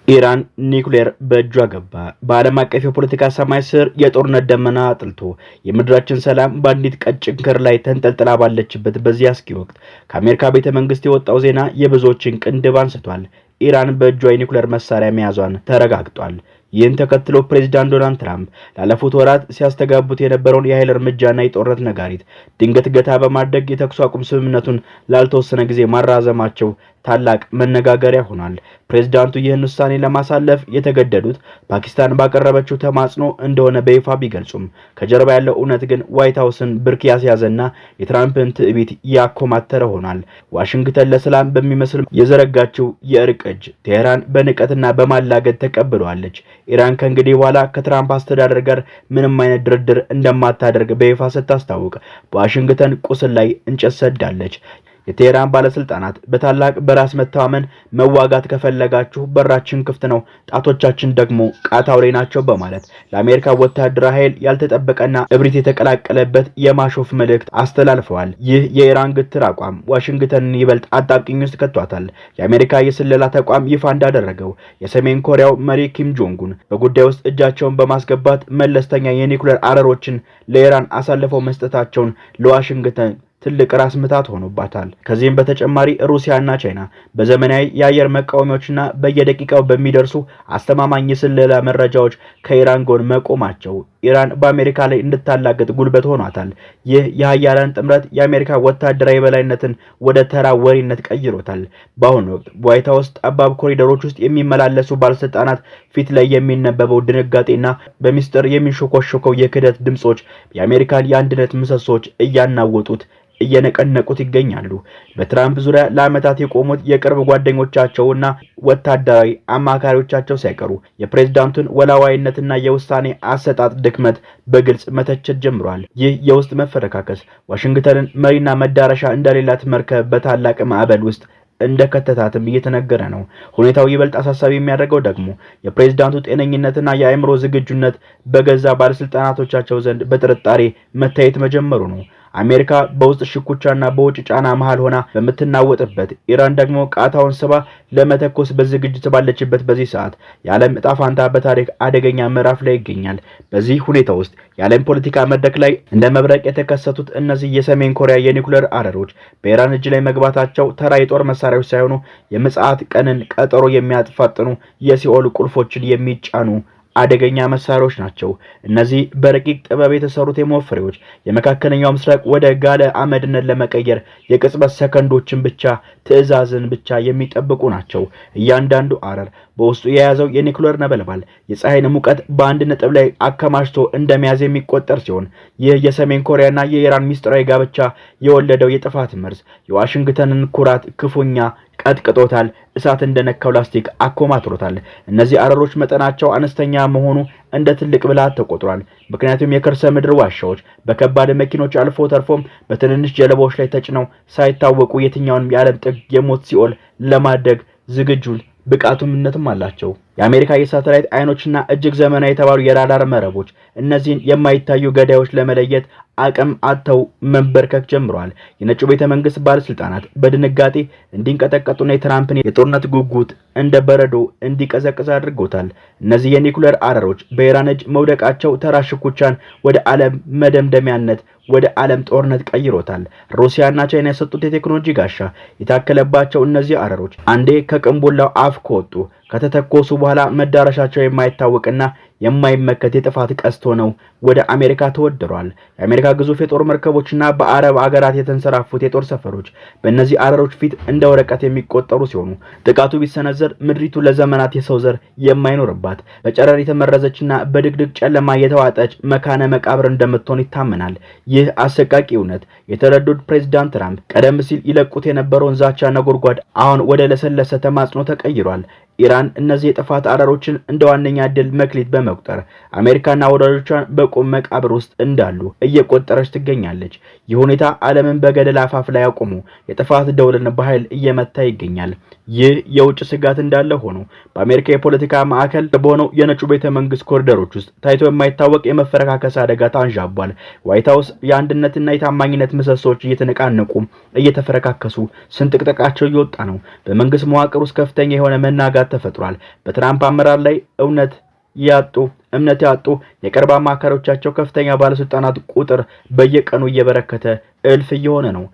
ኢራን ኒውክሌር በእጇ ገባ። በዓለም አቀፍ የፖለቲካ ሰማይ ስር የጦርነት ደመና አጥልቶ የምድራችን ሰላም በአንዲት ቀጭን ክር ላይ ተንጠልጥላ ባለችበት በዚህ አስጊ ወቅት ከአሜሪካ ቤተ መንግስት የወጣው ዜና የብዙዎችን ቅንድብ አንስቷል። ኢራን በእጇ የኒውክሌር መሳሪያ መያዟን ተረጋግጧል። ይህን ተከትሎ ፕሬዝዳንት ዶናልድ ትራምፕ ላለፉት ወራት ሲያስተጋቡት የነበረውን የኃይል እርምጃና የጦርነት ነጋሪት ድንገት ገታ በማድረግ የተኩስ አቁም ስምምነቱን ላልተወሰነ ጊዜ ማራዘማቸው ታላቅ መነጋገሪያ ሆኗል። ፕሬዝዳንቱ ይህን ውሳኔ ለማሳለፍ የተገደዱት ፓኪስታን ባቀረበችው ተማጽኖ እንደሆነ በይፋ ቢገልጹም ከጀርባ ያለው እውነት ግን ዋይት ሃውስን ብርክ ያስያዘና የትራምፕን ትዕቢት ያኮማተረ ሆኗል። ዋሽንግተን ለሰላም በሚመስል የዘረጋችው የእርቅ እጅ ቴህራን በንቀትና በማላገድ ተቀብለዋለች። ኢራን ከእንግዲህ በኋላ ከትራምፕ አስተዳደር ጋር ምንም አይነት ድርድር እንደማታደርግ በይፋ ስታስታውቅ በዋሽንግተን ቁስል ላይ እንጨት ሰዳለች። የቴህራን ባለስልጣናት በታላቅ በራስ መተማመን መዋጋት ከፈለጋችሁ በራችን ክፍት ነው፣ ጣቶቻችን ደግሞ ቃታውሬ ናቸው በማለት ለአሜሪካ ወታደራዊ ኃይል ያልተጠበቀና እብሪት የተቀላቀለበት የማሾፍ መልእክት አስተላልፈዋል። ይህ የኢራን ግትር አቋም ዋሽንግተንን ይበልጥ አጣብቂኝ ውስጥ ከቷታል። የአሜሪካ የስለላ ተቋም ይፋ እንዳደረገው የሰሜን ኮሪያው መሪ ኪም ጆንግ ኡን በጉዳዩ ውስጥ እጃቸውን በማስገባት መለስተኛ የኒውክሌር አረሮችን ለኢራን አሳልፈው መስጠታቸውን ለዋሽንግተን ትልቅ ራስ ምታት ሆኖባታል። ከዚህም በተጨማሪ ሩሲያና ቻይና በዘመናዊ የአየር መቃወሚያዎችና በየደቂቃው በሚደርሱ አስተማማኝ የስለላ መረጃዎች ከኢራን ጎን መቆማቸው ኢራን በአሜሪካ ላይ እንድታላገጥ ጉልበት ሆኗታል። ይህ የሀያላን ጥምረት የአሜሪካ ወታደራዊ የበላይነትን ወደ ተራ ወሪነት ቀይሮታል። በአሁኑ ወቅት በዋይት ሃውስ ጠባብ ኮሪደሮች ውስጥ የሚመላለሱ ባለስልጣናት ፊት ላይ የሚነበበው ድንጋጤና በሚስጥር የሚንሾኮሾከው የክህደት ድምጾች የአሜሪካን የአንድነት ምሰሶች እያናወጡት እየነቀነቁት ይገኛሉ። በትራምፕ ዙሪያ ለዓመታት የቆሙት የቅርብ ጓደኞቻቸውና ወታደራዊ አማካሪዎቻቸው ሳይቀሩ የፕሬዝዳንቱን ወላዋይነትና የውሳኔ አሰጣጥ ድክመት በግልጽ መተቸት ጀምረዋል። ይህ የውስጥ መፈረካከስ ዋሽንግተንን መሪና መዳረሻ እንደሌላት መርከብ በታላቅ ማዕበል ውስጥ እንደከተታትም እየተነገረ ነው። ሁኔታው ይበልጥ አሳሳቢ የሚያደርገው ደግሞ የፕሬዝዳንቱ ጤነኝነትና የአእምሮ ዝግጁነት በገዛ ባለስልጣናቶቻቸው ዘንድ በጥርጣሬ መታየት መጀመሩ ነው። አሜሪካ በውስጥ ሽኩቻና በውጭ ጫና መሃል ሆና በምትናወጥበት ኢራን ደግሞ ቃታውን ስባ ለመተኮስ በዝግጅት ባለችበት በዚህ ሰዓት የዓለም ዕጣ ፈንታ በታሪክ አደገኛ ምዕራፍ ላይ ይገኛል። በዚህ ሁኔታ ውስጥ የዓለም ፖለቲካ መድረክ ላይ እንደ መብረቅ የተከሰቱት እነዚህ የሰሜን ኮሪያ የኒውክሌር አረሮች በኢራን እጅ ላይ መግባታቸው ተራ የጦር መሳሪያዎች ሳይሆኑ የምጽአት ቀንን ቀጠሮ የሚያጥፋጥኑ የሲኦል ቁልፎችን የሚጫኑ አደገኛ መሳሪያዎች ናቸው። እነዚህ በረቂቅ ጥበብ የተሰሩት የሞፈሬዎች የመካከለኛው ምስራቅ ወደ ጋለ አመድነት ለመቀየር የቅጽበት ሰከንዶችን ብቻ ትዕዛዝን ብቻ የሚጠብቁ ናቸው። እያንዳንዱ አረር በውስጡ የያዘው የኒውክሌር ነበልባል የፀሐይን ሙቀት በአንድ ነጥብ ላይ አከማችቶ እንደመያዝ የሚቆጠር ሲሆን ይህ የሰሜን ኮሪያና የኢራን ሚስጥራዊ ጋብቻ የወለደው የጥፋት መርዝ የዋሽንግተንን ኩራት ክፉኛ ቀጥቅጦታል። እሳት እንደነካው ላስቲክ አኮማትሮታል። እነዚህ አረሮች መጠናቸው አነስተኛ መሆኑ እንደ ትልቅ ብልሃት ተቆጥሯል። ምክንያቱም የከርሰ ምድር ዋሻዎች በከባድ መኪኖች አልፎ ተርፎም በትንንሽ ጀልባዎች ላይ ተጭነው ሳይታወቁ የትኛውንም የዓለም ጥግ የሞት ሲኦል ለማድረግ ዝግጁ ብቃቱምነትም አላቸው። የአሜሪካ የሳተላይት አይኖችና እጅግ ዘመናዊ የተባሉ የራዳር መረቦች እነዚህን የማይታዩ ገዳዮች ለመለየት አቅም አጥተው መንበርከክ ጀምረዋል። የነጩ ቤተ መንግስት ባለስልጣናት በድንጋጤ እንዲንቀጠቀጡና የትራምፕን የጦርነት ጉጉት እንደ በረዶ እንዲቀዘቅዝ አድርጎታል። እነዚህ የኒውክሌር አረሮች በኢራን እጅ መውደቃቸው ተራ ሽኩቻን ወደ ዓለም መደምደሚያነት ወደ ዓለም ጦርነት ቀይሮታል። ሩሲያና ቻይና የሰጡት የቴክኖሎጂ ጋሻ የታከለባቸው እነዚህ አረሮች አንዴ ከቅንቡላው አፍ ከወጡ ከተተኮሱ በኋላ መዳረሻቸው የማይታወቅና የማይመከት የጥፋት ቀስት ሆነው ወደ አሜሪካ ተወድረዋል። የአሜሪካ ግዙፍ የጦር መርከቦችና በአረብ አገራት የተንሰራፉት የጦር ሰፈሮች በእነዚህ አረሮች ፊት እንደ ወረቀት የሚቆጠሩ ሲሆኑ ጥቃቱ ቢሰነዘር ምድሪቱ ለዘመናት የሰው ዘር የማይኖርባት በጨረር የተመረዘችና በድቅድቅ ጨለማ የተዋጠች መካነ መቃብር እንደምትሆን ይታመናል። ይህ አሰቃቂ እውነት የተረዱት ፕሬዝዳንት ትራምፕ ቀደም ሲል ይለቁት የነበረውን ዛቻ ነጎድጓድ አሁን ወደ ለሰለሰ ተማጽኖ ተቀይሯል። ኢራን እነዚህ የጥፋት አረሮችን እንደ ዋነኛ ድል መክሊት በመቁጠር አሜሪካና ወዳጆቿን በቁም መቃብር ውስጥ እንዳሉ እየቆጠረች ትገኛለች። ይህ ሁኔታ ዓለምን በገደል አፋፍ ላይ አቆሙ የጥፋት ደወልን በኃይል እየመታ ይገኛል። ይህ የውጭ ስጋት እንዳለ ሆኖ በአሜሪካ የፖለቲካ ማዕከል በሆነው የነጩ ቤተ መንግስት ኮሪደሮች ውስጥ ታይቶ የማይታወቅ የመፈረካከስ አደጋ ታንዣቧል። ዋይት ሃውስ የአንድነትና የታማኝነት ምሰሶች እየተነቃነቁ እየተፈረካከሱ ስንጥቅጥቃቸው እየወጣ ነው። በመንግስት መዋቅር ውስጥ ከፍተኛ የሆነ መናጋት ተፈጥሯል። በትራምፕ አመራር ላይ እምነት ያጡ የቅርብ አማካሪዎቻቸው ከፍተኛ ባለስልጣናት ቁጥር በየቀኑ እየበረከተ እልፍ እየሆነ ነው።